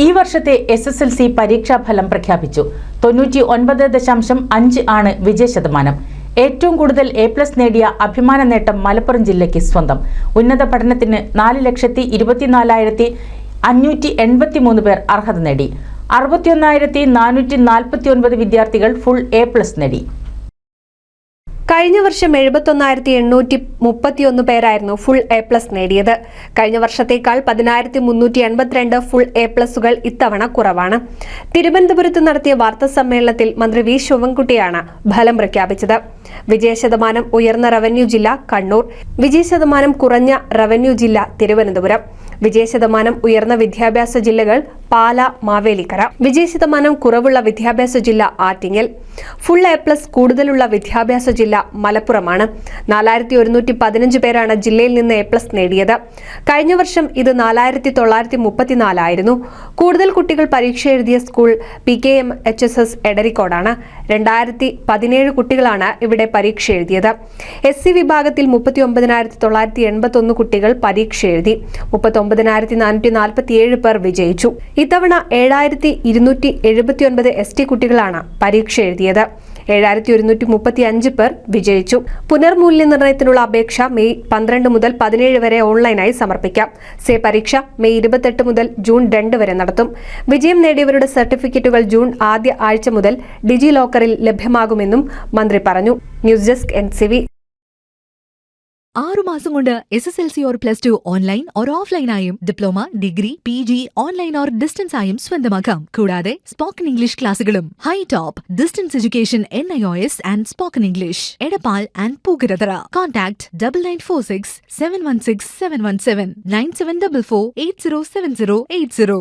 ഈ വർഷത്തെ SSLC പരീക്ഷാഫലം പ്രഖ്യാപിച്ചു. 99.5 ആണ് വിജയശതമാനം. ഏറ്റവും കൂടുതൽ A+ നേടിയ അഭിമാന നേട്ടം മലപ്പുറം ജില്ലയ്ക്ക് സ്വന്തം. ഉന്നത പഠനത്തിന് 4,24,583 പേർ അർഹത നേടി. 61,449 വിദ്യാർത്ഥികൾ ഫുൾ A+ നേടി. കഴിഞ്ഞ വർഷം 71,831 പേരായിരുന്നു ഫുൾ A+ നേടിയത്. കഴിഞ്ഞ വർഷത്തേക്കാൾ 10,382 ഫുൾ A+ ഇത്തവണ കുറവാണ്. തിരുവനന്തപുരത്ത് നടത്തിയ വാർത്താ സമ്മേളനത്തിൽ മന്ത്രി വി ശിവൻകുട്ടിയാണ് ഫലം പ്രഖ്യാപിച്ചത്. വിജയശതമാനം ഉയർന്ന റവന്യൂ ജില്ല കണ്ണൂർ, വിജയശതമാനം കുറഞ്ഞ റവന്യൂ ജില്ല തിരുവനന്തപുരം, വിജയശതമാനം ഉയർന്ന വിദ്യാഭ്യാസ ജില്ലകൾ പാല, മാവേലിക്കര, വിജയശതമാനം കുറവുള്ള വിദ്യാഭ്യാസ ജില്ല ആറ്റിങ്ങൽ, ഫുൾ A+ കൂടുതലുള്ള വിദ്യാഭ്യാസ ജില്ല മലപ്പുറമാണ്. 4,115 പേരാണ് ജില്ലയിൽ നിന്ന് A+ നേടിയത്. കഴിഞ്ഞ വർഷം ഇത് 4,934 ആയിരുന്നു. കൂടുതൽ കുട്ടികൾ പരീക്ഷ എഴുതിയ സ്കൂൾ PKMHSS എടരിക്കോടാണ്. 2,017 കുട്ടികളാണ് ഇവിടെ പരീക്ഷ എഴുതിയത്. SC വിഭാഗത്തിൽ 39,981 കുട്ടികൾ പരീക്ഷ എഴുതി. 39,447 പേർ വിജയിച്ചു. ഇത്തവണ 7,279 ST കുട്ടികളാണ് പരീക്ഷ എഴുതിയത്. 7,135 പേർ വിജയിച്ചു. പുനർമൂല്യനിർണ്ണയത്തിനുള്ള അപേക്ഷ മെയ് 12 മുതൽ 17 വരെ ഓൺലൈനായി സമർപ്പിക്കാം. പരീക്ഷ മെയ് 28 മുതൽ ജൂൺ 2 വരെ നടത്തും. വിജയം നേടിയവരുടെ സർട്ടിഫിക്കറ്റുകൾ ജൂൺ ആദ്യ ആഴ്ച മുതൽ ഡിജി ലോക്കറിൽ ലഭ്യമാകുമെന്നും മന്ത്രി പറഞ്ഞു. News desk NCV. 6 മാസം കൊണ്ട് SSLC or +2 ഓൺലൈൻ ഓർ ഓഫ്ലൈനായും diploma, degree, PG online or distance ആയും സ്വന്തമാക്കാം. കൂടാതെ സ്പോക്കൺ ഇംഗ്ലീഷ് ക്ലാസുകളും. High top distance education NIOS and spoken English. Edappal and Pookkarathara. Contact 9946 716 717 9744 807080.